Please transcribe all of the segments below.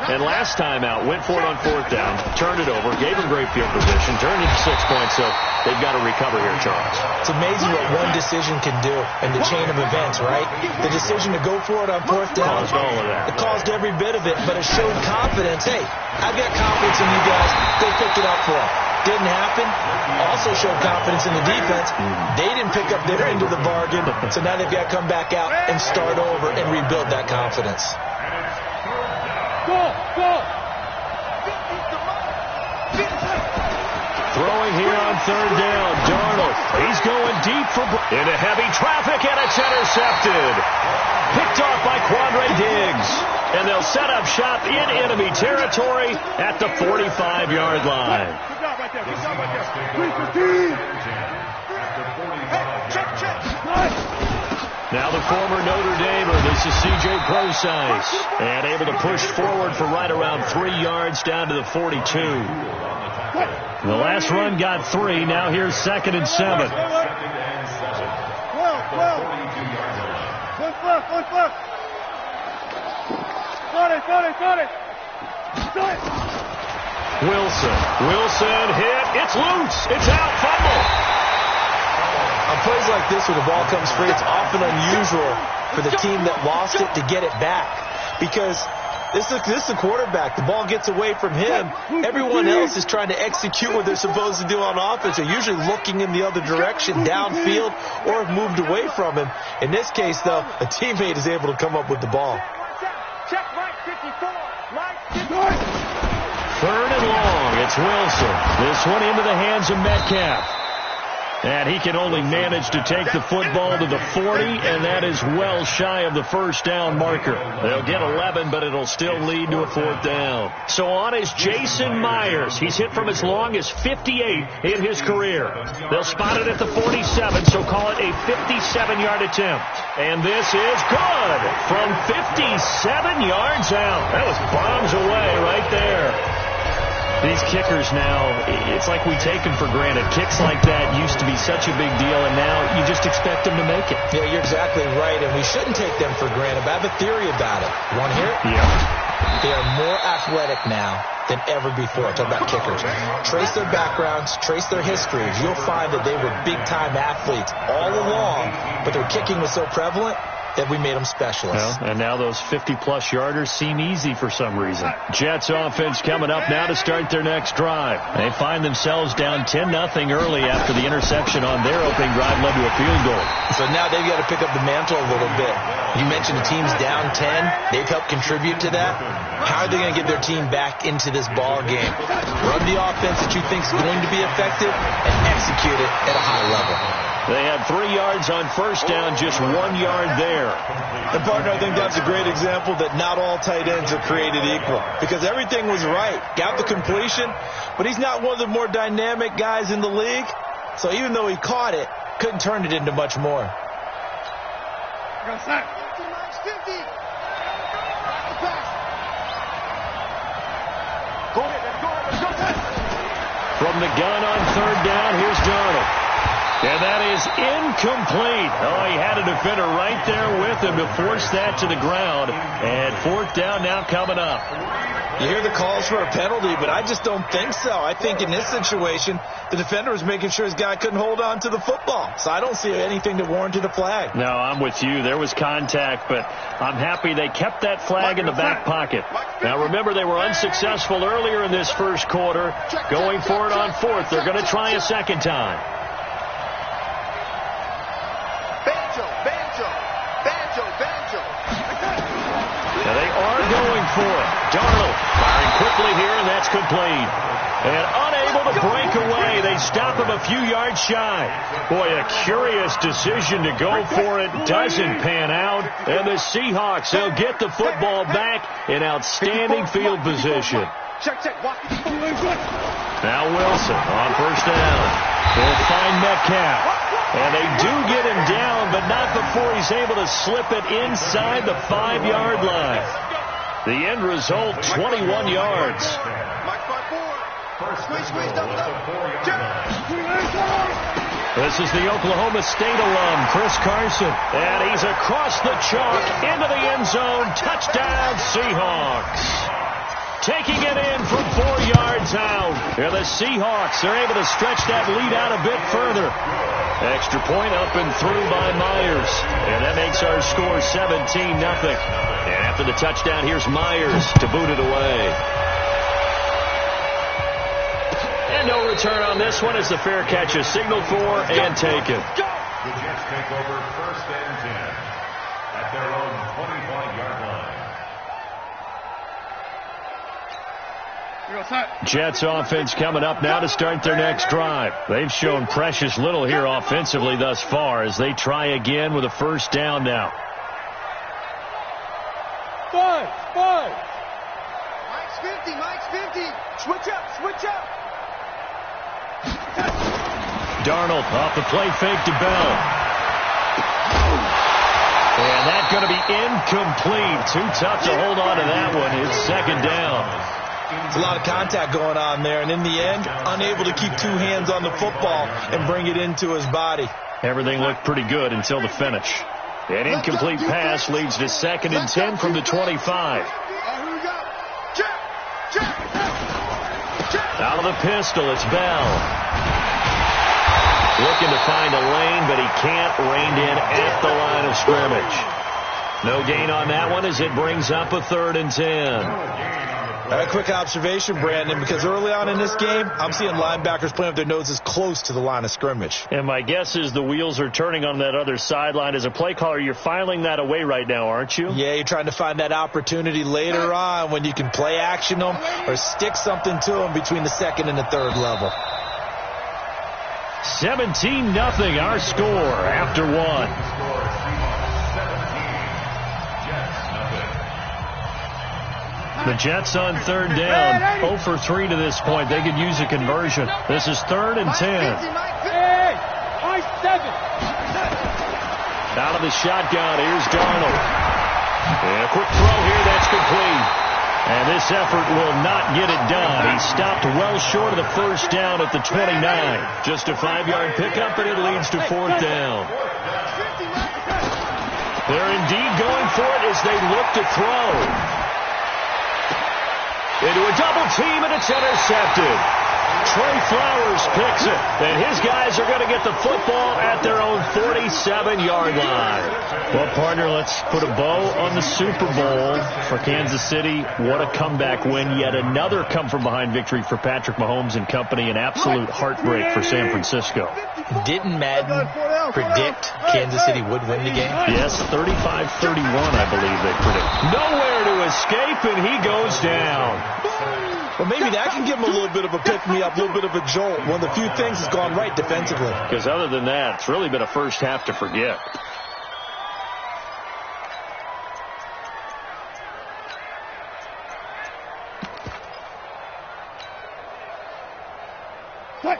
And last time out, went for it on fourth down, turned it over, gave him great field position, turned into 6 points, so they've got to recover here, Charles. It's amazing what one decision can do in the chain of events, right? The decision to go for it on fourth down. Caused all of that. It caused every bit of it, but it showed confidence. Hey, I've got confidence in you guys. Go pick it up for them. Didn't happen. Also showed confidence in the defense. They didn't pick up their end of the bargain, so now they've got to come back out and start over and rebuild that confidence. Throwing here on third down, Darnold. He's going deep for into heavy traffic, and it's intercepted. Picked off by Quandre Diggs. And they'll set up shop in enemy territory at the 45-yard line. Now the former Notre Damer, this is C.J. Procise, and able to push forward for right around 3 yards down to the 42. The last run got 3. Now here's 2nd and 7. Wilson hit. It's loose. It's out. Fumble. On plays like this where the ball comes free, it's often unusual for the team that lost it to get it back, because this is the quarterback. The ball gets away from him. Everyone else is trying to execute what they're supposed to do on offense. They're usually looking in the other direction, downfield, or have moved away from him. In this case, though, a teammate is able to come up with the ball. Third and long. It's Wilson. This one into the hands of Metcalf. And he can only manage to take the football to the 40, and that is well shy of the first down marker. They'll get 11, but it'll still lead to a 4th down. So on is Jason Myers. He's hit from as long as 58 in his career. They'll spot it at the 47, so call it a 57-yard attempt. And this is good from 57 yards out. That was bombs away right there. These kickers now, it's like we take them for granted. Kicks like that used to be such a big deal, and now you just expect them to make it. Yeah, you're exactly right, and we shouldn't take them for granted. But I have a theory about it. You want to hear it? Yeah. They are more athletic now than ever before. I'm talking about kickers. Trace their backgrounds, trace their histories. You'll find that they were big-time athletes all along, but their kicking was so prevalent that we made them specialists. Well, and now those 50-plus yarders seem easy for some reason. Jets offense coming up now to start their next drive. They find themselves down 10-0 early after the interception on their opening drive led to a field goal. So now they've got to pick up the mantle a little bit. You mentioned the team's down 10. They've helped contribute to that. How are they going to get their team back into this ball game? Run the offense that you think is going to be effective and execute it at a high level. They had 3 yards on first down, just 1 yard there. And, partner, I think that's a great example that not all tight ends are created equal, because everything was right. Got the completion, but he's not one of the more dynamic guys in the league. So even though he caught it, couldn't turn it into much more. From the gun on third down, here's Darnold. And that is incomplete. Oh, he had a defender right there with him to force that to the ground. And 4th down now coming up. You hear the calls for a penalty, but I just don't think so. I think in this situation, the defender was making sure his guy couldn't hold on to the football. So I don't see anything that warranted a flag. No, I'm with you. There was contact, but I'm happy they kept that flag in the back pocket. Now, remember, they were unsuccessful earlier in this first quarter. Going for it on 4th. They're going to try a second time. Now they are going for it. Darnold firing quickly here, and that's complete. And unable to break away. They stop him a few yards shy. Boy, a curious decision to go for it. Doesn't pan out. And the Seahawks, they'll get the football back in outstanding field position. Now Wilson on first down. They'll find Metcalf. And they do get him down, but not before he's able to slip it inside the 5-yard line. The end result, 21 yards. This is the Oklahoma State alum, Chris Carson. And he's across the chalk into the end zone. Touchdown, Seahawks. taking it in from 4 yards out. And the Seahawks are able to stretch that lead out a bit further. Extra point up and through by Myers. And that makes our score 17-0. And after the touchdown, here's Myers to boot it away. And no return on this one as the fair catch is signaled for and taken. The Jets take over 1st and 10 at their own 25-yard line. Jets offense coming up now to start their next drive. They've shown precious little here offensively thus far as they try again with a 1st down now. 5. Mike's 50. Switch up. Darnold off the play fake to Bell. And that's going to be incomplete. Too tough to hold on to that one. It's 2nd down. There's a lot of contact going on there, and in the end, unable to keep 2 hands on the football and bring it into his body. Everything looked pretty good until the finish. An incomplete pass leads to 2nd and 10 from the 25. Out of the pistol, it's Bell. Looking to find a lane, but he can't. Reined in at the line of scrimmage. No gain on that one as it brings up a 3rd and 10. A quick observation, Brandon, because early on in this game, I'm seeing linebackers playing with their noses close to the line of scrimmage. And my guess is the wheels are turning on that other sideline. As a play caller, you're filing that away right now, aren't you? Yeah, you're trying to find that opportunity later on when you can play action them or stick something to them between the 2nd and the 3rd level. 17-0 our score after 1. The Jets on 3rd down, 0 for 3 to this point. They could use a conversion. This is 3rd and 10. Out of the shotgun, here's Darnold. And a quick throw here, that's complete. And this effort will not get it done. He stopped well short of the 1st down at the 29. Just a 5-yard pickup, and it leads to 4th down. They're indeed going for it as they look to throw. Into a double team, and it's intercepted. Trey Flowers picks it, and his guys are going to get the football at their own 47-yard line. Well, partner, let's put a bow on the Super Bowl for Kansas City. What a comeback win. Yet another come-from-behind victory for Patrick Mahomes and company. An absolute heartbreak for San Francisco. Didn't Madden predict Kansas City would win the game? Yes, 35-31, I believe they predict. Nowhere to escape, and he goes down. Well, maybe that can give him a little bit of a pick-me-up, a little bit of a jolt. One of the few things has gone right defensively. Because other than that, it's really been a first half to forget.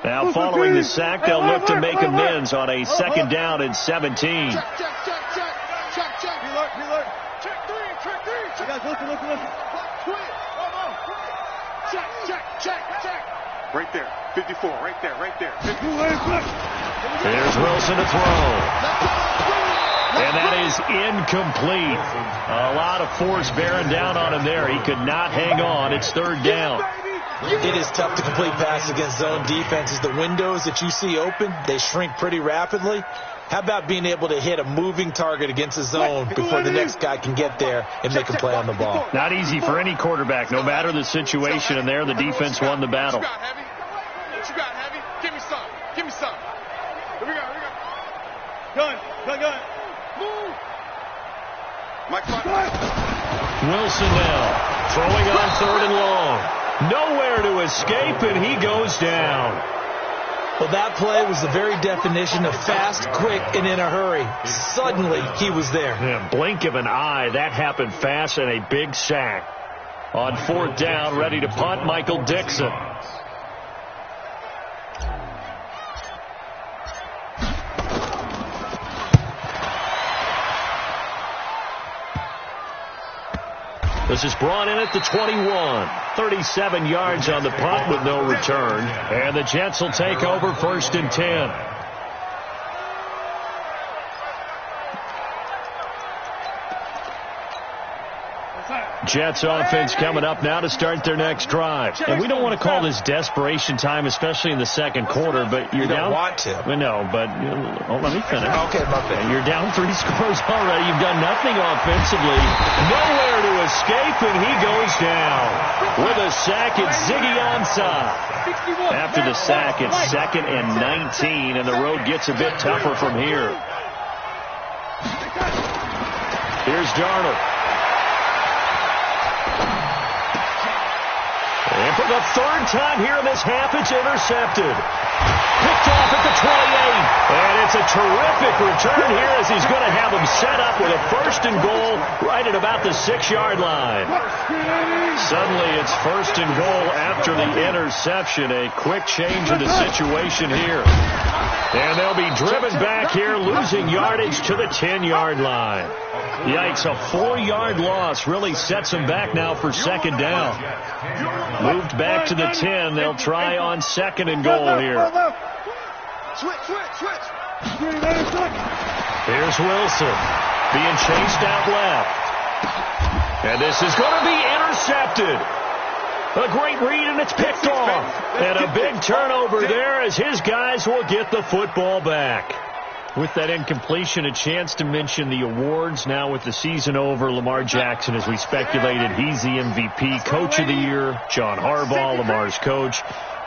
Now following the sack, they'll look to make amends on a 2nd down and 17. Check. Reload. Check 3. You guys, listen. Check. Right there. 54. Right there. 54. There's Wilson to throw. And that is incomplete. A lot of force bearing down on him there. He could not hang on. It's 3rd down. It is tough to complete passes against zone defenses. The windows that you see open, they shrink pretty rapidly. How about being able to hit a moving target against a zone before the next guy can get there and make a play on the ball? Not easy for any quarterback, no matter the situation, and there the defense won the battle. What you got, Heavy? Give me some. Here we go. Gun. Move. Mike, Wilson now throwing on 3rd and long. Nowhere to escape, and he goes down. Well, that play was the very definition of fast, quick, and in a hurry. Suddenly, he was there. Yeah, blink of an eye, that happened fast, and a big sack. On 4th down, ready to punt, Michael Dixon. This is brought in at the 21. 37 yards on the punt with no return. And the Jets will take over 1st and 10. Jets offense coming up now to start their next drive. And we don't want to call this desperation time, especially in the second quarter, but you're down. You don't want to. No, but let me finish. Okay, my bad. You're down 3 scores already. You've done nothing offensively. Nowhere to escape, and he goes down. With a sack, it's Ziggy Ansah. After the sack, it's 2nd and 19, and the road gets a bit tougher from here. Here's Darnold. And for the 3rd time here in this half, it's intercepted. Picked off at the 28. And it's a terrific return here as he's going to have him set up with a 1st and goal right at about the 6-yard line. Suddenly it's 1st and goal after the interception. A quick change of the situation here. And they'll be driven back here, losing yardage to the 10-yard line. Yikes, a 4-yard loss really sets them back now for 2nd down. Moved back to the 10. They'll try on 2nd and goal here. Here's Wilson being chased out left. And this is going to be intercepted. A great read, and it's picked off. And a big turnover there as his guys will get the football back. With that incompletion, a chance to mention the awards. Now with the season over, Lamar Jackson, as we speculated, he's the MVP, Coach of the Year. John Harbaugh, Lamar's coach.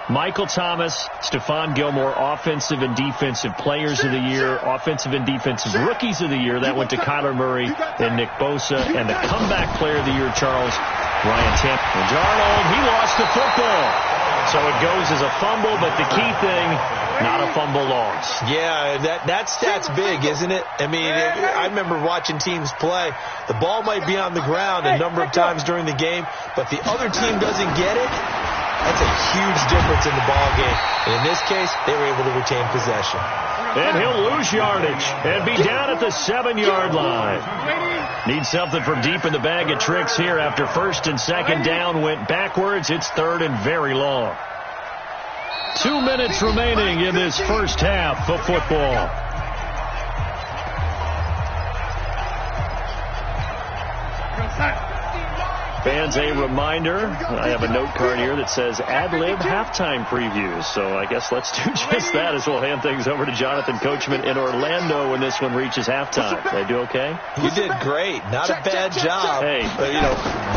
Michael Thomas, Stephon Gilmore, Offensive and Defensive Players of the Year, Offensive and Defensive Rookies of the Year. That went to Kyler Murray and Nick Bosa. And the Comeback Player of the Year, Charles Ryan Temp. And Darnold, he lost the football. So it goes as a fumble, but the key thing, not a fumble loss. Yeah, that stat's big, isn't it? I mean, I remember watching teams play. The ball might be on the ground a number of times during the game, but the other team doesn't get it. That's a huge difference in the ball game. And in this case, they were able to retain possession. And he'll lose yardage and be down at the 7-yard line. Needs something from deep in the bag of tricks here after 1st and 2nd down went backwards. It's 3rd and very long. 2 minutes remaining in this first half of football. Fans, a reminder, I have a note card here that says ad-lib halftime previews. So I guess let's do just that as we'll hand things over to Jonathan Coachman in Orlando when this one reaches halftime. Did I do okay? You did great. Not a bad job. Hey,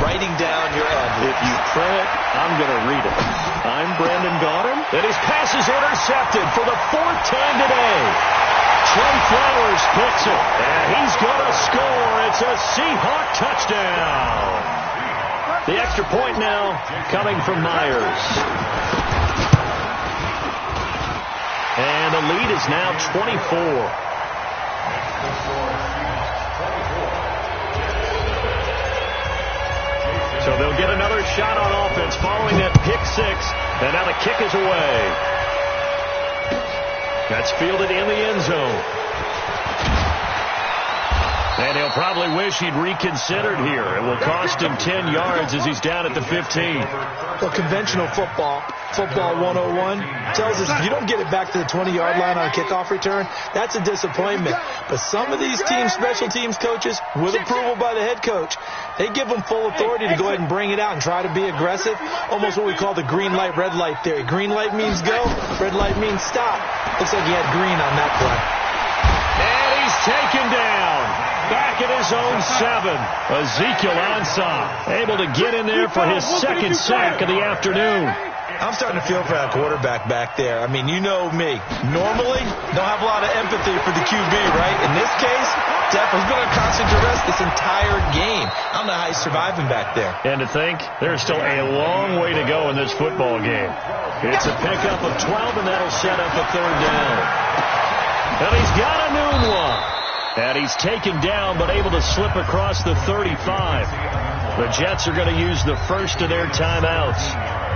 writing down your ad-libs. If you print it, I'm going to read it. I'm Brandon Gaudin, and his pass is intercepted for the 4th time today. Trey Flowers picks it, and he's going to score. It's a Seahawk touchdown. The extra point now coming from Myers. And the lead is now 24. So they'll get another shot on offense following that pick 6. And now the kick is away. That's fielded in the end zone. And he'll probably wish he'd reconsidered here. It will cost him 10 yards as he's down at the 15. Well, conventional football 101, tells us if you don't get it back to the 20-yard line on a kickoff return, that's a disappointment. But some of these teams, special teams coaches, with approval by the head coach, they give them full authority to go ahead and bring it out and try to be aggressive. Almost what we call the green light, red light theory. Green light means go, red light means stop. Looks like he had green on that play. And he's taken down. Back at his own 7. Ezekiel Ansah able to get in there for his 2nd sack of the afternoon. I'm starting to feel for that quarterback back there. I mean, you know me. Normally, don't have a lot of empathy for the QB, right? In this case, definitely been under constant duress this entire game. I don't know how he's surviving back there. And to think, there's still a long way to go in this football game. It's a pickup of 12, and that'll set up a 3rd down. And he's got a noon one. And he's taken down, but able to slip across the 35. The Jets are going to use the first of their timeouts,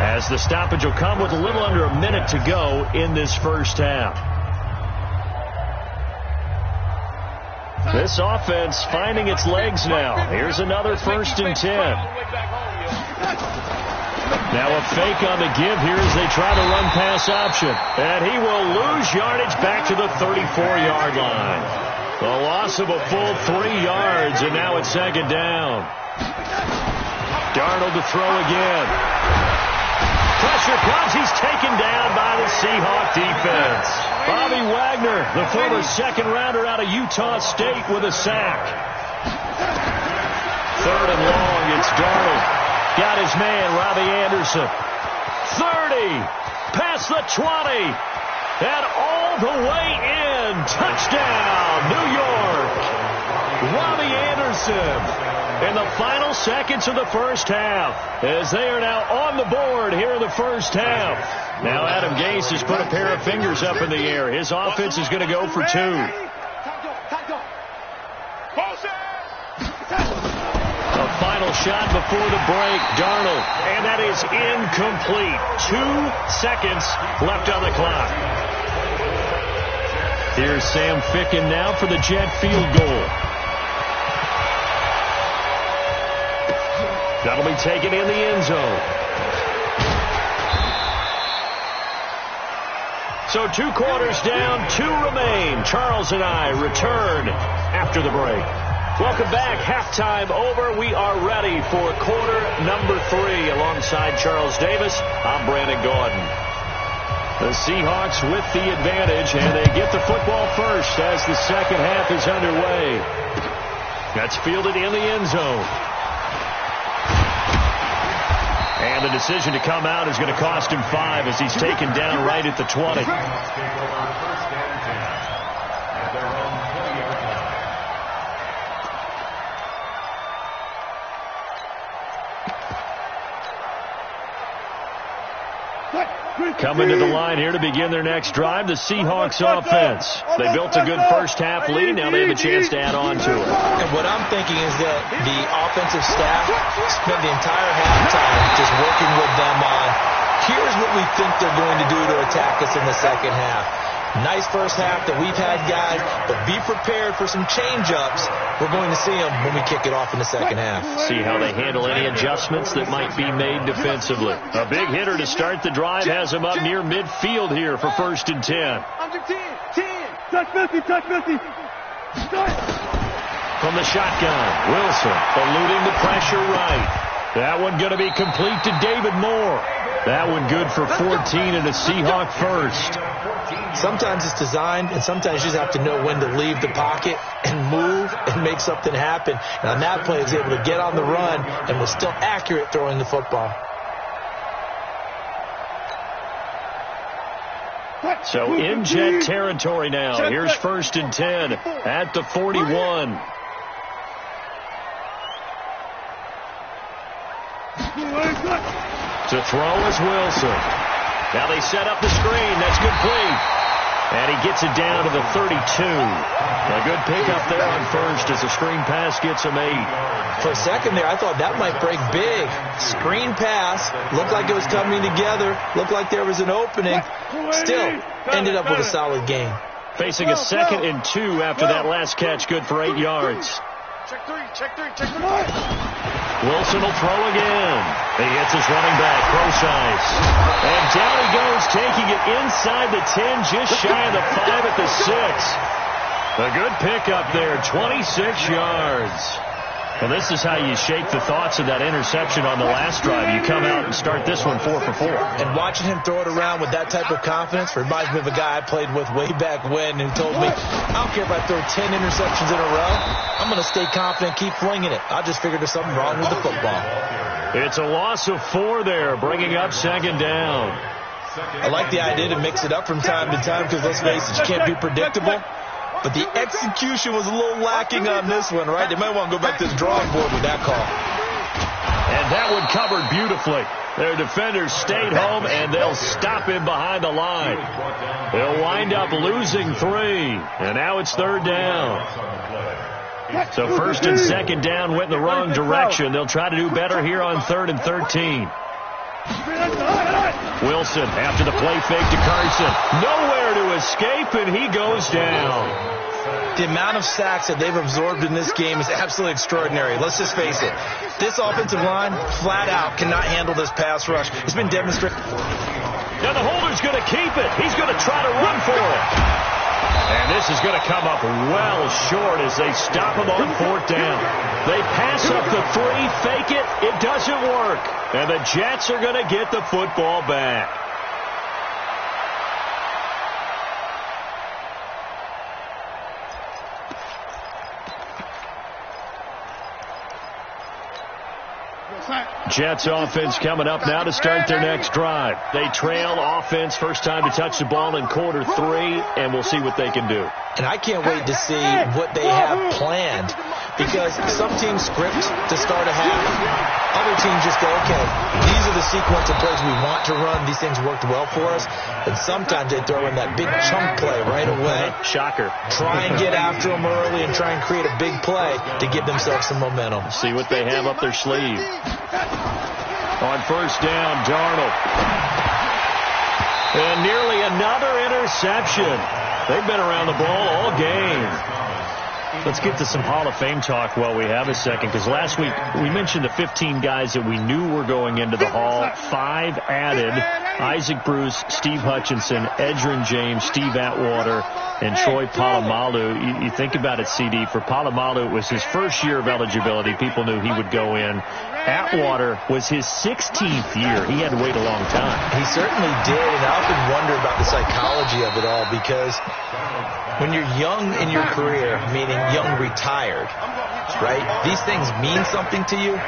as the stoppage will come with a little under a minute to go in this first half. This offense finding its legs now. Here's another 1st and 10. Now a fake on the give here as they try to run pass option. And he will lose yardage back to the 34-yard line. The loss of a full 3 yards, and now it's 2nd down. Darnold to throw again. Pressure comes. He's taken down by the Seahawk defense. Bobby Wagner, the former second-rounder out of Utah State, with a sack. 3rd and long. It's Darnold. Got his man, Robbie Anderson. 30. Past the 20. And all the way in. Touchdown, New York. Robbie Anderson in the final seconds of the first half, as they are now on the board here in the first half. Now Adam Gase has put a pair of fingers up in the air. His offense is going to go for 2. A final shot before the break. Darnold, and that is incomplete. 2 seconds left on the clock. Here's Sam Ficken now for the Jet field goal. That'll be taken in the end zone. So 2 quarters down, 2 remain. Charles and I return after the break. Welcome back. Halftime over. We are ready for quarter number 3. Alongside Charles Davis, I'm Brandon Gordon. The Seahawks with the advantage, and they get the football first as the second half is underway. That's fielded in the end zone. And the decision to come out is going to cost him 5 as he's taken down right at the 20. Coming to the line here to begin their next drive, the Seahawks offense. They built a good first half lead. Now they have a chance to add on to it. And what I'm thinking is that the offensive staff spent the entire halftime just working with them on, here's what we think they're going to do to attack us in the second half. Nice first half that we've had, guys, but be prepared for some change-ups. We're going to see them when we kick it off in the second half. See how they handle any adjustments that might be made defensively. A big hitter to start the drive has him up near midfield here for 1st and 10. Under 10. Touch 50. From the shotgun, Wilson eluding the pressure right. That one going to be complete to David Moore. That one good for 14 and a Seahawk first. Sometimes it's designed, and sometimes you just have to know when to leave the pocket and move and make something happen. And on that play, he was able to get on the run and was still accurate throwing the football. So in Jet territory now. Here's 1st and 10 at the 41. To throw is Wilson. Now they set up the screen. That's complete. And he gets it down to the 32. A good pickup there on first as the screen pass gets him 8. For a second there, I thought that might break big. Screen pass. Looked like it was coming together. Looked like there was an opening. Still ended up with a solid gain. Facing a 2nd and 2 after that last catch. Good for 8 yards. Check 3. Wilson will throw again. He hits his running back, Procise. And down he goes, taking it inside the 10, just shy of the 5 at the 6. A good pickup there, 26 yards. Well, this is how you shake the thoughts of that interception on the last drive. You come out and start this one 4 for 4. And watching him throw it around with that type of confidence reminds me of a guy I played with way back when who told me, I don't care if I throw 10 interceptions in a row. I'm going to stay confident, keep flinging it. I just figured there's something wrong with the football. It's a loss of 4 there, bringing up 2nd down. I like the idea to mix it up from time to time because, let's face it, you can't be predictable. But the execution was a little lacking on this one, right? They might want to go back to the drawing board with that call. And that one covered beautifully. Their defenders stayed home, and they'll stop him behind the line. They'll wind up losing 3, and now it's 3rd down. So 1st and 2nd down went in the wrong direction. They'll try to do better here on 3rd and 13. Wilson after the play fake to Carson. Nowhere to escape, and he goes down. The amount of sacks that they've absorbed in this game is absolutely extraordinary. Let's just face it. This offensive line, flat out, cannot handle this pass rush. It's been demonstrated. Now the holder's going to keep it. He's going to try to run for it. And this is going to come up well short as they stop him on fourth down. They pass up the 3, fake it. It doesn't work. And the Jets are going to get the football back. Jets offense coming up now to start their next drive. They trail offense, first time to touch the ball in quarter 3, and we'll see what they can do. And I can't wait to see what they have planned, because some teams script to start a half. Other teams just go, okay, these are the sequence of plays we want to run. These things worked well for us. And sometimes they throw in that big chunk play right away. Shocker. Try and get after them early and try and create a big play to give themselves some momentum. See what they have up their sleeve. On first down, Darnold. And nearly another interception. They've been around the ball all game. Let's get to some Hall of Fame talk while we have a second, because last week we mentioned the 15 guys that we knew were going into the Hall. 5 added: Isaac Bruce, Steve Hutchinson, Edgerrin James, Steve Atwater, and Troy Polamalu. You think about it, CD. For Polamalu, it was his first year of eligibility. People knew he would go in. Atwater was his 16th year. He had to wait a long time. He certainly did, and I often wonder about the psychology of it all, because when you're young in your career, meaning young retired, right, these things mean something to you,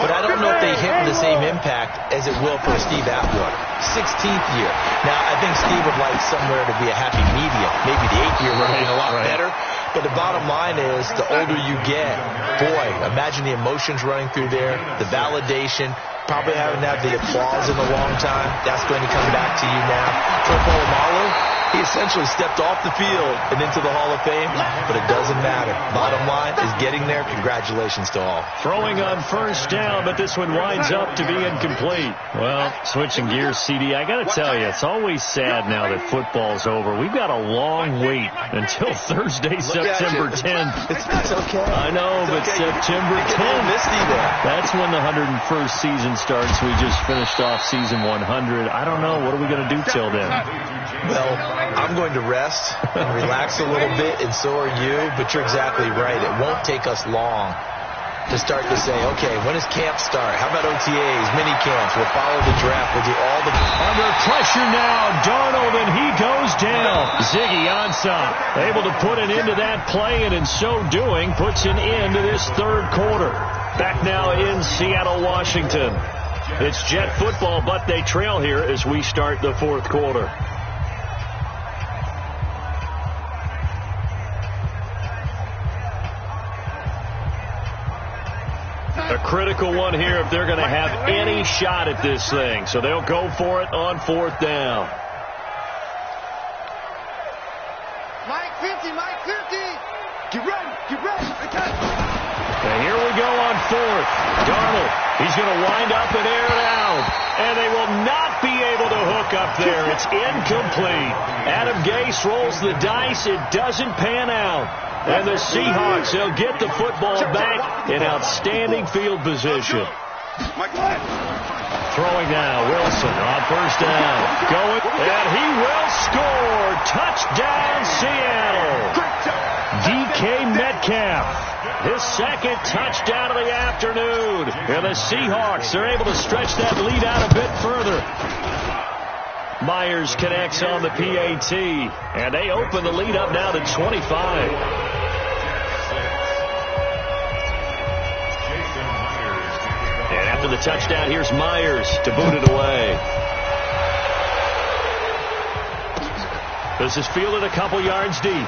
but I don't know if they hit the same impact as it will for Steve Atwater. 16th year. Now, I think Steve would like somewhere to be a happy medium. Maybe the 8th year would have been a lot better. But the bottom line is, the older you get, boy, imagine the emotions running through there, the validation, probably haven't had the applause in a long time. That's going to come back to you now. Troy Polamalu, he essentially stepped off the field and into the Hall of Fame, but it doesn't matter. Bottom line is getting there. Congratulations to all. Throwing on first down, but this one winds up to be incomplete. Well, switching gears, CD, I got to tell you, it's always sad now that football's over. We've got a long wait until Thursday, September 10th. It's okay. I know, but September 10th, that's when the 101st season starts. We just finished off season 100. I don't know. What are we going to do till then? Well, I'm going to rest and relax a little bit, and so are you, but you're exactly right. It won't take us long to start to say, okay, when does camp start? How about OTAs, mini camps? We'll follow the draft. We'll do all the... Under pressure now, Darnold, and he goes down. Ziggy Ansah able to put an end to that play, and in so doing, puts an end to this third quarter. Back now in Seattle, Washington. It's Jet football, but they trail here as we start the fourth quarter. A critical one here if they're going to have any shot at this thing. So they'll go for it on fourth down. Mike 50, Mike 50. Get ready, get ready. And here we go on fourth. Darnold, he's going to wind up and air it out. And they will not be able to hook up there. It's incomplete. Adam Gase rolls the dice. It doesn't pan out. And the Seahawks, they'll get the football back in outstanding field position. Throwing now, Wilson on first down. Going, and he will score. Touchdown, Seattle. DK Metcalf, his second touchdown of the afternoon. And the Seahawks are able to stretch that lead out a bit further. Myers connects on the PAT, and they open the lead up now to 25. And after the touchdown, here's Myers to boot it away. This is fielded a couple yards deep.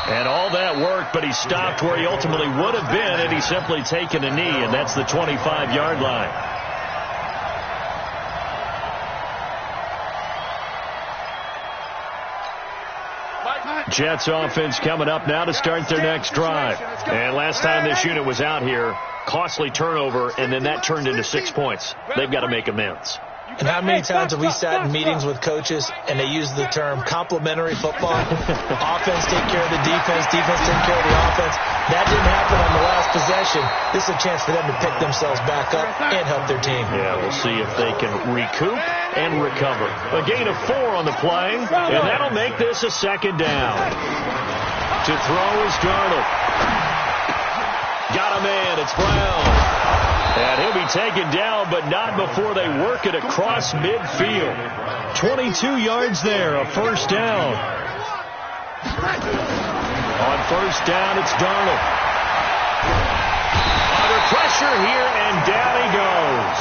And all that worked, but he stopped where he ultimately would have been had he simply taken a knee, and that's the 25-yard line. Jets offense coming up now to start their next drive. And last time this unit was out here, costly turnover, and then that turned into 6 points. They've got to make amends. And how many times have we sat in meetings with coaches and they use the term complementary football? Offense take care of the defense, defense take care of the offense. That didn't happen on the last possession. This is a chance for them to pick themselves back up and help their team. Yeah, we'll see if they can recoup and recover. A gain of 4 on the play, and that'll make this a second down. To throw is Darnold. Got a man, it's Brown. And he'll be taken down, but not before they work it across midfield. 22 yards there, a first down. On first down, it's Darnold. Under pressure here, and down he goes.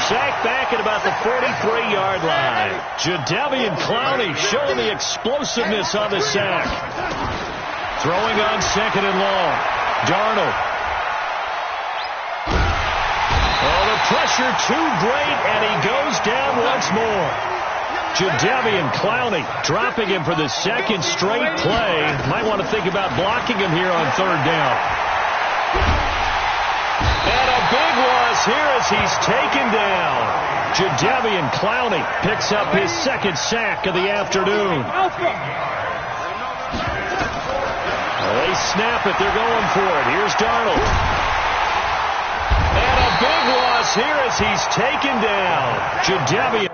Sacked back at about the 43-yard line. Jadeveon Clowney showing the explosiveness on the sack. Throwing on second and long. Darnold. Pressure too great, and he goes down once more. Jadeveon Clowney dropping him for the second straight play. Might want to think about blocking him here on third down. And a big loss here as he's taken down. Jadeveon Clowney picks up his second sack of the afternoon. Well, they snap it. They're going for it. Here's Darnold. Big loss here as he's taken down. Jadeveon.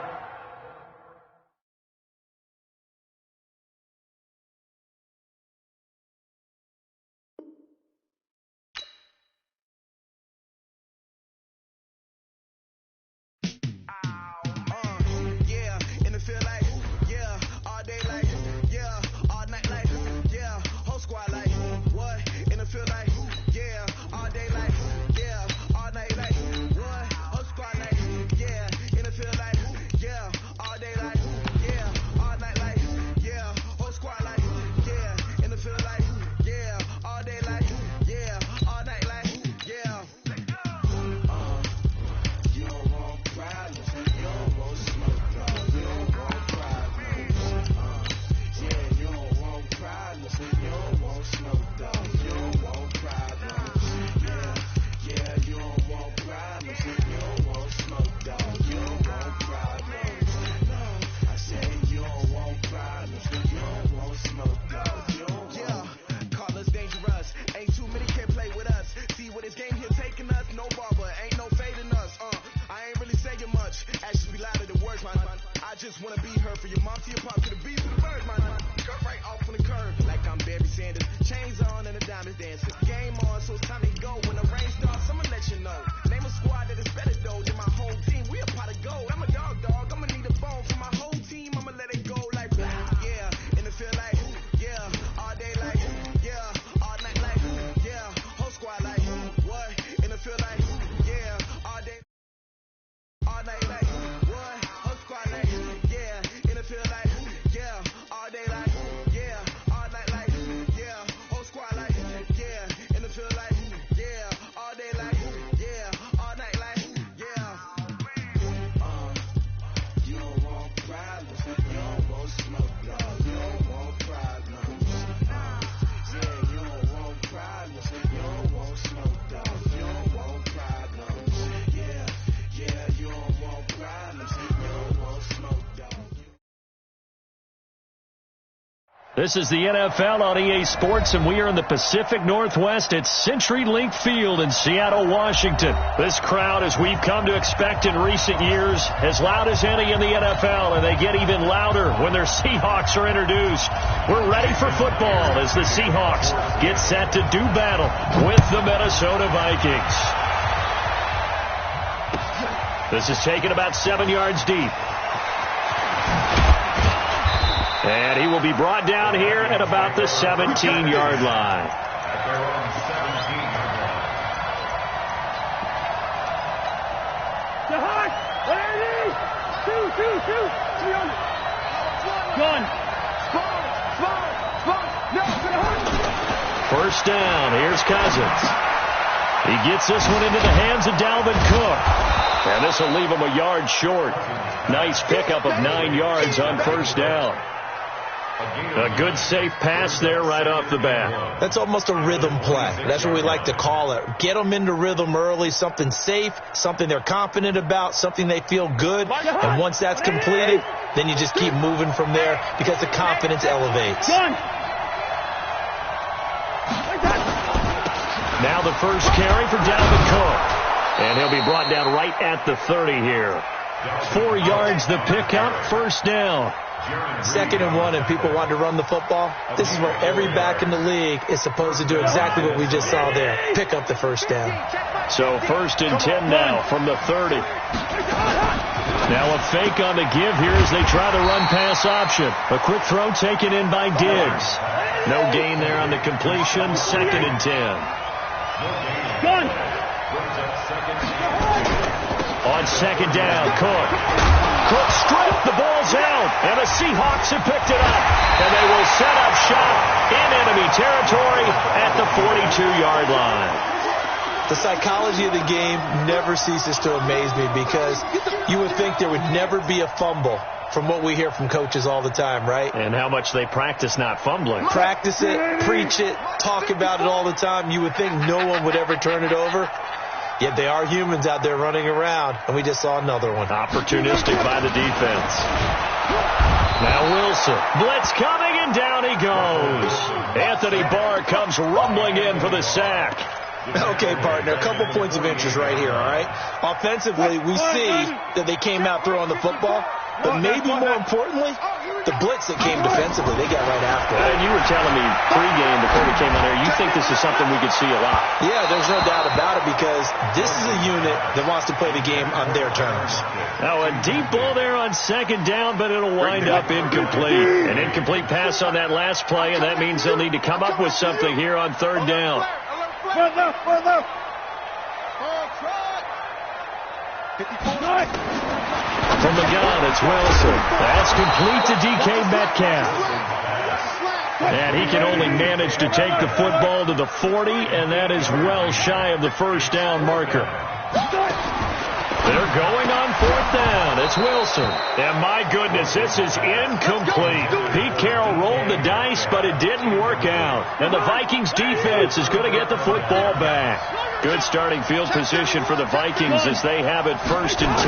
This is the NFL on EA Sports, and we are in the Pacific Northwest at CenturyLink Field in Seattle, Washington. This crowd, as we've come to expect in recent years, as loud as any in the NFL, and they get even louder when their Seahawks are introduced. We're ready for football as the Seahawks get set to do battle with the Minnesota Vikings. This is taken about 7 yards deep. And he will be brought down here at about the 17-yard line. First down. Here's Cousins. He gets this one into the hands of Dalvin Cook. And this will leave him a yard short. Nice pickup of 9 yards on first down. A good, safe pass there right off the bat. That's almost a rhythm play. That's what we like to call it. Get them into rhythm early, something safe, something they're confident about, something they feel good. And once that's completed, then you just keep moving from there because the confidence elevates. Now the first carry for Dalvin Cook. And he'll be brought down right at the 30 here. 4 yards the pickup, first down. 2nd and 1 and people want to run the football. This is where every back in the league is supposed to do exactly what we just saw there. Pick up the first down. So 1st and 10 now from the 30. Now a fake on the give here as they try the run pass option. A quick throw taken in by Diggs. No gain there on the completion. 2nd and 10. On 2nd down, Cook. Cook stripped, the ball's out, and the Seahawks have picked it up. And they will set up shop in enemy territory at the 42-yard line. The psychology of the game never ceases to amaze me because you would think there would never be a fumble from what we hear from coaches all the time, right? And how much they practice not fumbling. Practice it, preach it, talk about it all the time. You would think no one would ever turn it over. Yet they are humans out there running around, and we just saw another one. Opportunistic by the defense. Now Wilson. Blitz coming, and down he goes. Anthony Barr comes rumbling in for the sack. Okay, partner, a couple points of interest right here, all right? Offensively, we see that they came out throwing the football, but maybe more importantly, the blitz that came defensively, they got right after it. And you were telling me pregame before we came on air, you think this is something we could see a lot. Yeah, there's no doubt about it because this is a unit that wants to play the game on their terms. Now a deep ball there on 2nd down, but it'll wind up incomplete. An incomplete pass on that last play, and that means they'll need to come up with something here on 3rd down. From the gun, it's Wilson. That's complete to DK Metcalf. And he can only manage to take the football to the 40, and that is well shy of the first down marker. They're going on 4th down. It's Wilson. And my goodness, this is incomplete. Pete Carroll rolled the dice, but it didn't work out. And the Vikings defense is going to get the football back. Good starting field position for the Vikings as they have it 1st and 10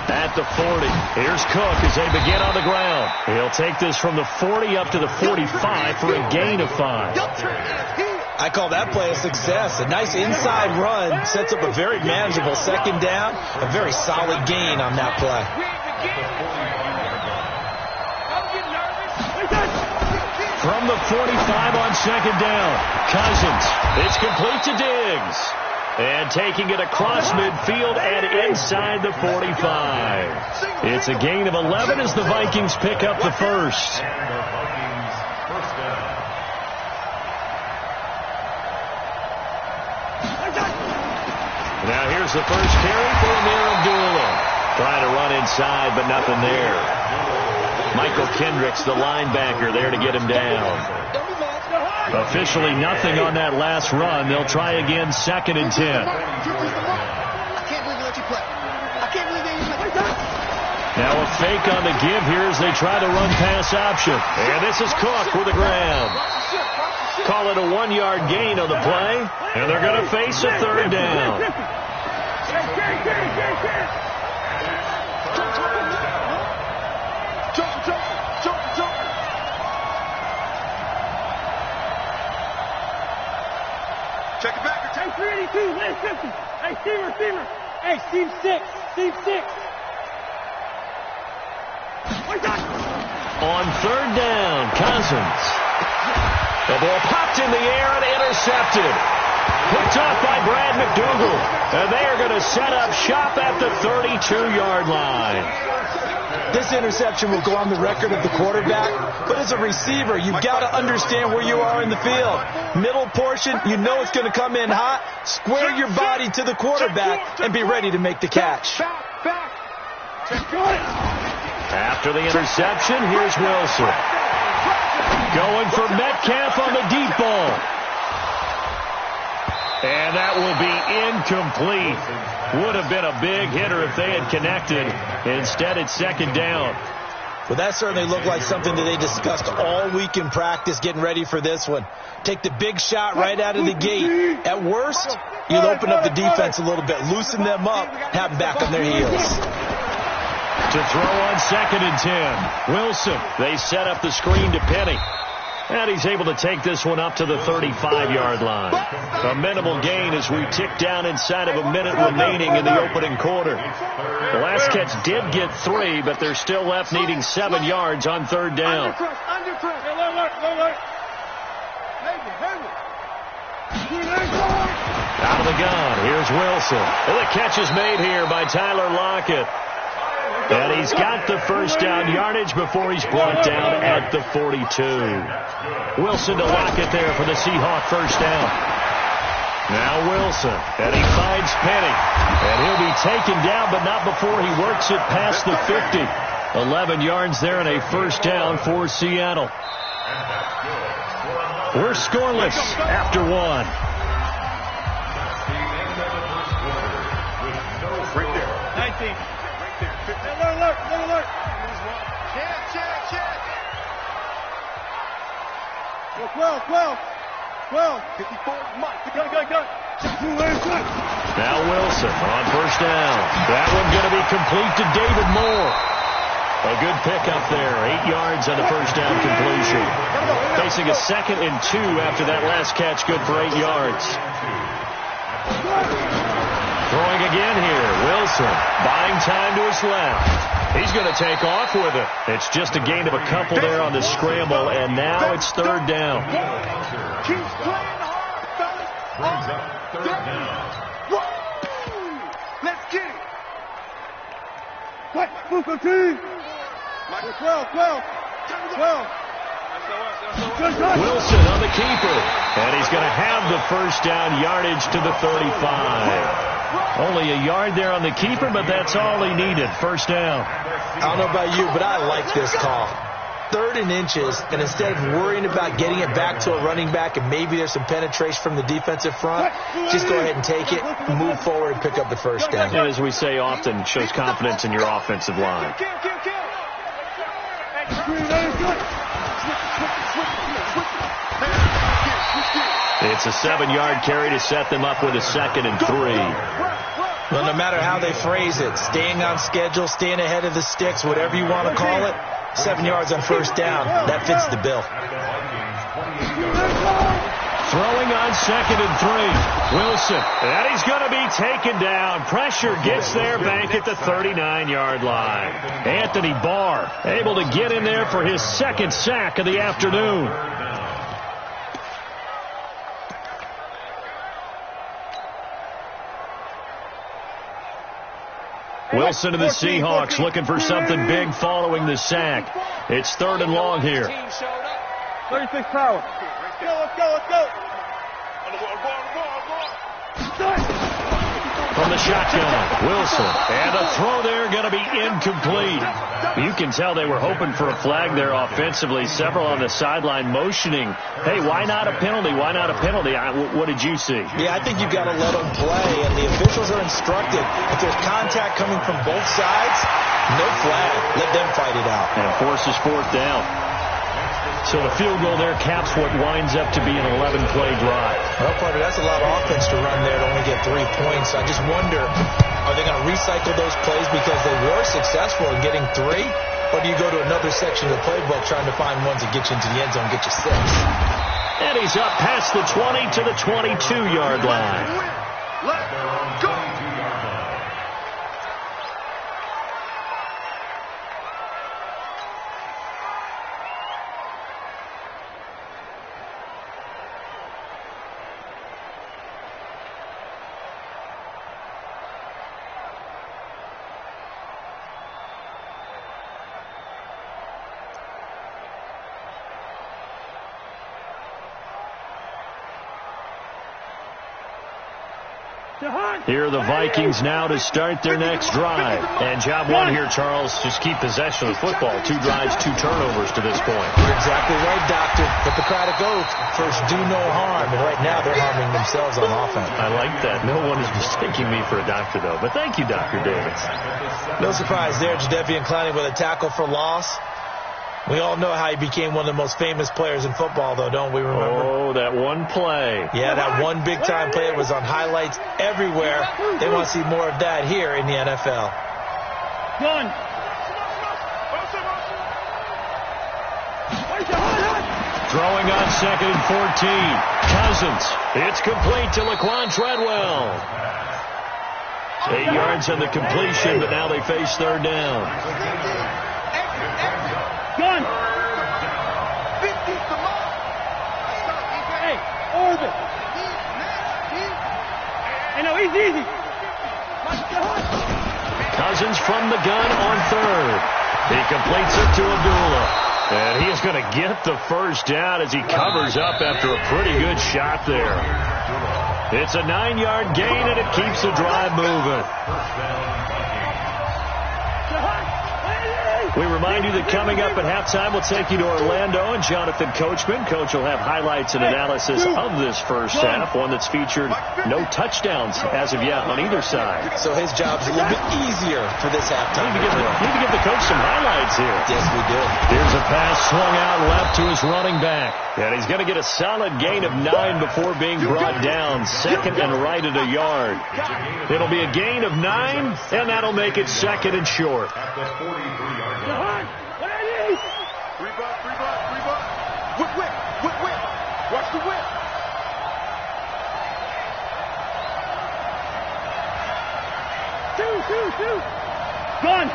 at the 40. Here's Cook as they begin on the ground. He'll take this from the 40 up to the 45 for a gain of 5. I call that play a success. A nice inside run sets up a very manageable 2nd down. A very solid gain on that play. From the 45 on 2nd down, Cousins. It's complete to Diggs. And taking it across midfield and inside the 45. It's a gain of 11 as the Vikings pick up the first. Now here's the first carry for Amir Abdullah. Trying to run inside, but nothing there. Michael Kendricks, the linebacker, there to get him down. Officially nothing on that last run. They'll try again 2nd and 10. Now a fake on the give here as they try the run pass option. And this is Cook with the grab. Call it a 1-yard gain on the play. And they're going to face a 3rd down. Check it back. Hey, 382, 950. Hey, receiver. Hey, Steve 6. On 3rd down, Cousins. The ball popped in the air and intercepted. Picked off by Brad McDougal. And they are going to set up shop at the 32-yard line. This interception will go on the record of the quarterback, but as a receiver, you've got to understand where you are in the field. Middle portion, you know it's going to come in hot. Square your body to the quarterback and be ready to make the catch. After the interception, here's Wilson. Going for Metcalf on the deep ball. And that will be incomplete. Would have been a big hitter if they had connected. Instead, it's 2nd down. Well, that certainly looked like something that they discussed all week in practice getting ready for this one. Take the big shot right out of the gate. At worst, you'll open up the defense a little bit, loosen them up, have them back on their heels. To throw on 2nd and 10. Wilson, they set up the screen to Penny. And he's able to take this one up to the 35-yard line. A minimal gain as we tick down inside of a minute remaining in the opening quarter. The last catch did get 3, but they're still left needing 7 yards on 3rd down. Out of the gun, here's Wilson. And the catch is made here by Tyler Lockett. And he's got the first down yardage before he's brought down at the 42. Wilson to Lockett there for the Seahawk first down. Now Wilson, and he finds Penny. And he'll be taken down, but not before he works it past the 50. 11 yards there and a first down for Seattle. We're scoreless after 1. Right there. 19. Alert. Check. 12. 54, Mike. Go. Now Wilson on first down. That one going to be complete to David Moore. A good pickup there. 8 yards on the first down completion. Facing a 2nd and 2 after that last catch. Good for 8 yards. Throwing again here. Wilson buying time to his left. He's going to take off with it. It's just a gain of a couple there on the scramble, and now it's 3rd down. Keep playing hard, fellas. Brings up 3rd down. Let's get it. What? Booker team. 12. Wilson on the keeper, and he's going to have the first down yardage to the 35. Only a yard there on the keeper, but that's all he needed. First down. I don't know about you, but I like this call. 3rd and inches, and instead of worrying about getting it back to a running back and maybe there's some penetration from the defensive front, just go ahead and take it, move forward, and pick up the first down. And as we say often, shows confidence in your offensive line. It's a 7-yard carry to set them up with a 2nd and 3. Well, no matter how they phrase it, staying on schedule, staying ahead of the sticks, whatever you want to call it, 7 yards on first down, that fits the bill. Throwing on 2nd and 3. Wilson, and he's going to be taken down. Pressure gets there back at the 39-yard line. Anthony Barr able to get in there for his 2nd sack of the afternoon. Wilson to the Seahawks looking for something big following the sack. It's 3rd and long here. 36 power. Let's go. From the shotgun, Wilson. And a throw there going to be incomplete. You can tell they were hoping for a flag there offensively. Several on the sideline motioning, hey, why not a penalty? Why not a penalty? What did you see? Yeah, I think you've got to let them play, and the officials are instructed. If there's contact coming from both sides, no flag. Let them fight it out. And forces 4th down. So the field goal there caps what winds up to be an 11-play drive. Well, partner, that's a lot of offense to run there to only get 3 points. I just wonder, are they going to recycle those plays because they were successful in getting 3? Or do you go to another section of the playbook trying to find ones that get you into the end zone and get you 6? And he's up past the 20 to the 22-yard line. Let's go. Here are the Vikings now to start their next drive. And job 1 here, Charles, just keep possession of the football. 2 drives, 2 turnovers to this point. You're exactly right, Doctor. Hippocratic oath, first do no harm. And right now they're harming themselves on offense. I like that. No one is mistaking me for a doctor, though. But thank you, Dr. Davis. No surprise there. Jadeveon Clowney with a tackle for loss. We all know how he became one of the most famous players in football, though, don't we remember? Oh, that one play. Yeah, that one big-time play. It was on highlights everywhere. They want to see more of that here in the NFL. One. Throwing on 2nd and 14. Cousins. It's complete to Laquan Treadwell. 8 yards on the completion, but now they face 3rd down. Gun. Hey, orbit. Hey, no, easy. Cousins from the gun on 3rd. He completes it to Abdullah. And he is going to get the first down as he covers up after a pretty good shot there. It's a 9-yard gain, and it keeps the drive moving. We remind you that coming up at halftime, we'll take you to Orlando and Jonathan Coachman. Coach will have highlights and analysis of this first half, one that's featured no touchdowns as of yet on either side. So his job's a little bit easier for this halftime. Need to give the coach some highlights here. Yes, we do. Here's a pass swung out left to his running back. And he's going to get a solid gain of 9 before being brought down. 2nd and right at a yard. It'll be a gain of 9, and that'll make it 2nd and short. At the 43-yard line. Three buck. Whip. Watch the whip. Two. Gun.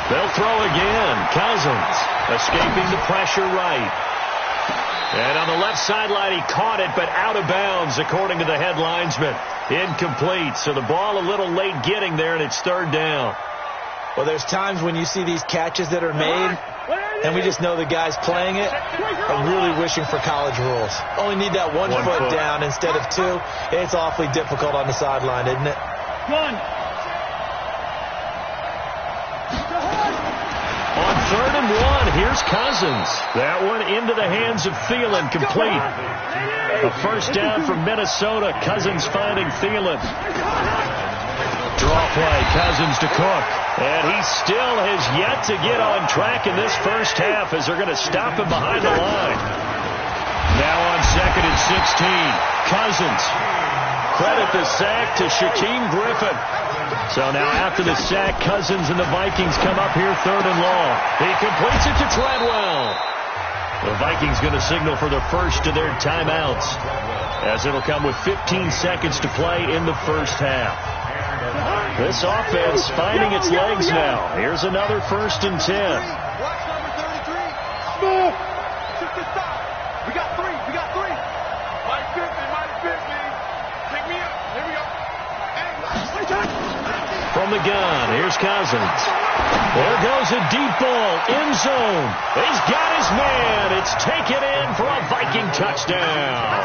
They'll throw again. Cousins escaping the pressure right. And on the left sideline, he caught it, but out of bounds, according to the head linesman. Incomplete. So the ball a little late getting there, and it's 3rd down. Well, there's times when you see these catches that are made, and we just know the guys playing it are really wishing for college rules. Only need that one foot down instead of 2. It's awfully difficult on the sideline, isn't it? Gun. On 3rd and 1, here's Cousins. That one into the hands of Thielen, complete. A first down from Minnesota. Cousins finding Thielen. Draw play, Cousins to Cook. And he still has yet to get on track in this first half as they're going to stop him behind the line. Now on 2nd and 16, Cousins. Credit the sack to Shaquem Griffin. So now after the sack, Cousins and the Vikings come up here 3rd and long. He completes it to Treadwell. The Vikings going to signal for the first of their timeouts, as it'll come with 15 seconds to play in the first half. This offense finding its legs now. Here's another 1st and 10. Watch number 33. We got three. Mike 50. Pick me up. Here we go. From the gun, here's Cousins. There goes a deep ball, end zone. He's got his man. It's taken in for a Viking touchdown.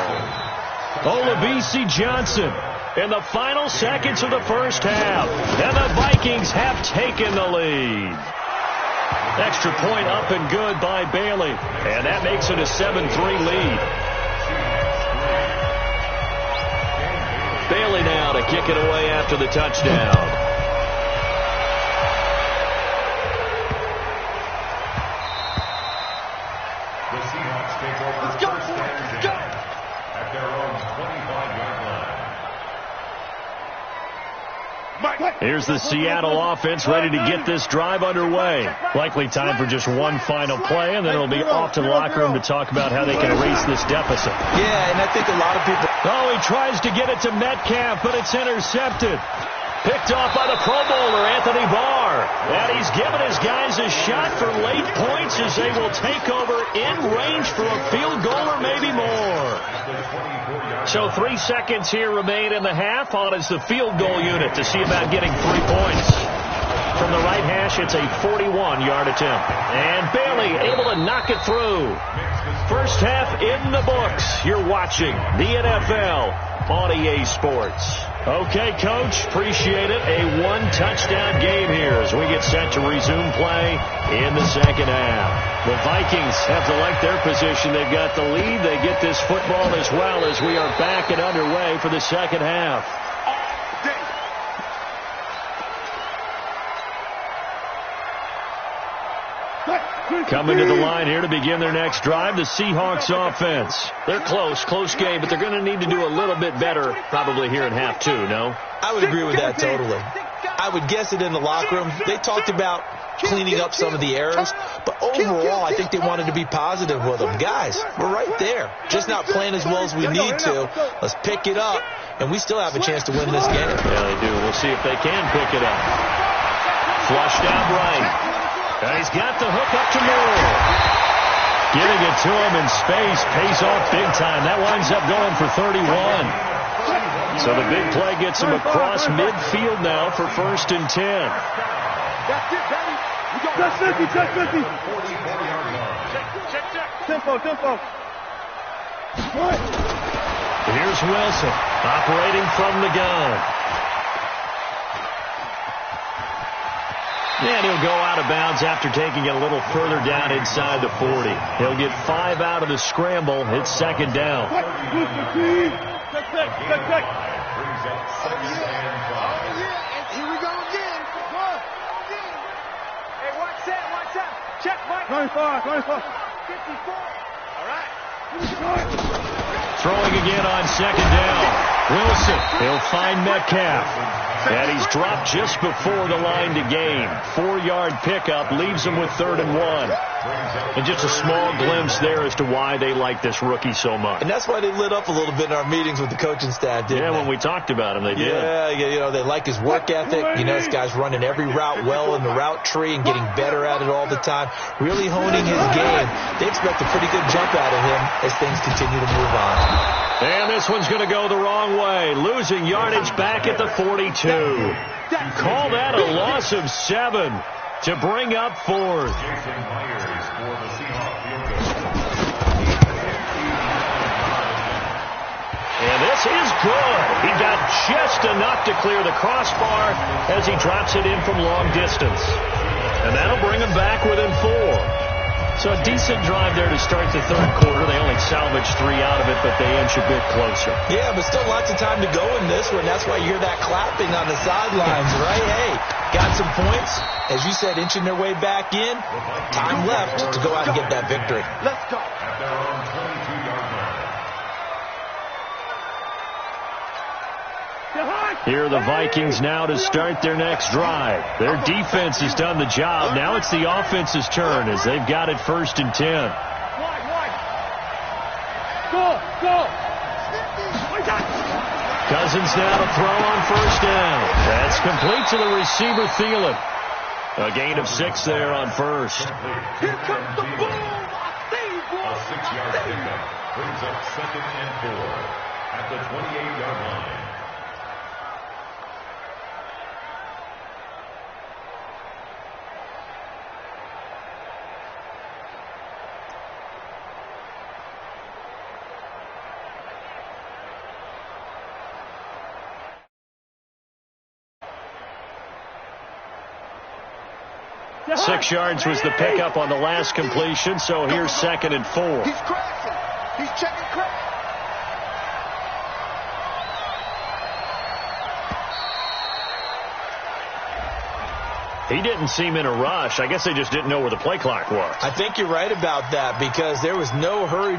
Olabisi Johnson in the final seconds of the first half. And the Vikings have taken the lead. Extra point up and good by Bailey. And that makes it a 7-3 lead. Bailey now to kick it away after the touchdown. The Seahawks take over first and 10 at their own 25-yard line. Here's the Seattle offense ready to get this drive underway. Likely time for just one final play, and then it'll be off to the locker room to talk about how they can erase this deficit. Yeah, and I think a lot of people... Oh, he tries to get it to Metcalf, but it's intercepted. Picked off by the Pro Bowler, Anthony Barr. And he's given his guys a shot for late points as they will take over in range for a field goal or maybe more. So 3 seconds here remain in the half on as the field goal unit to see about getting 3 points. From the right hash, it's a 41-yard attempt. And Bailey able to knock it through. First half in the books. You're watching the NFL on EA Sports. Okay, Coach, appreciate it. A one-touchdown game here as we get set to resume play in the second half. The Vikings have to like their position. They've got the lead. They get this football as well as we are back and underway for the second half. Coming to the line here to begin their next drive, the Seahawks offense. They're close game, but they're going to need to do a little bit better probably here in half two, no? I would agree with that totally. I would guess it in the locker room. They talked about cleaning up some of the errors, but overall, I think they wanted to be positive with them. Guys, we're right there. Just not playing as well as we need to. Let's pick it up, and we still have a chance to win this game. Yeah, they do. We'll see if they can pick it up. Flushed out right. And he's got the hook up to Moore. Giving it to him in space. Pays off big time. That winds up going for 31. So the big play gets him across midfield now for 1st and 10. That's it, baby. Check 50. Check. Tempo. Here's Wilson operating from the gun. And he'll go out of bounds after taking it a little further down inside the 40. He'll get 5 out of the scramble. It's 2nd down. Check. Here we go again. Hey, watch that. Check, Mike. 25. 54. All right. Throwing again on 2nd down. Wilson, he'll find Metcalf. And he's dropped just before the line to gain. 4-yard pickup leaves him with 3rd and 1. And just a small glimpse there as to why they like this rookie so much. And that's why they lit up a little bit in our meetings with the coaching staff, didn't they? Yeah, when we talked about him, they did. Yeah, they like his work ethic. This guy's running every route well in the route tree and getting better at it all the time. Really honing his game. They expect a pretty good jump out of him as things continue to move on. And this one's going to go the wrong way. Losing yardage back at the 42. Call that a loss of 7 to bring up 4th. Jason Myers for the Seahawks field goal. And this is good. He got just enough to clear the crossbar as he drops it in from long distance. And that'll bring him back within 4. So a decent drive there to start the 3rd quarter. They only salvaged 3 out of it, but they inch a bit closer. Yeah, but still lots of time to go in this one. That's why you hear that clapping on the sidelines, right? Hey, got some points. As you said, inching their way back in. Time left to go out and get that victory. Let's go. At their own 22-yard line. Here are the Vikings now to start their next drive. Their defense has done the job. Now it's the offense's turn as they've got it 1st and 10. Go. Cousins now to throw on 1st down. That's complete to the receiver, Thielen. A gain of 6 there on 1st. Here comes the boom. A 6-yard pickup brings up 2nd and 4 at the 28-yard line. Yeah. 6 yards was the pickup on the last completion, so here's 2nd and 4. He's crashing. He's checking crash. He didn't seem in a rush. I guess they just didn't know where the play clock was. I think you're right about that because there was no hurry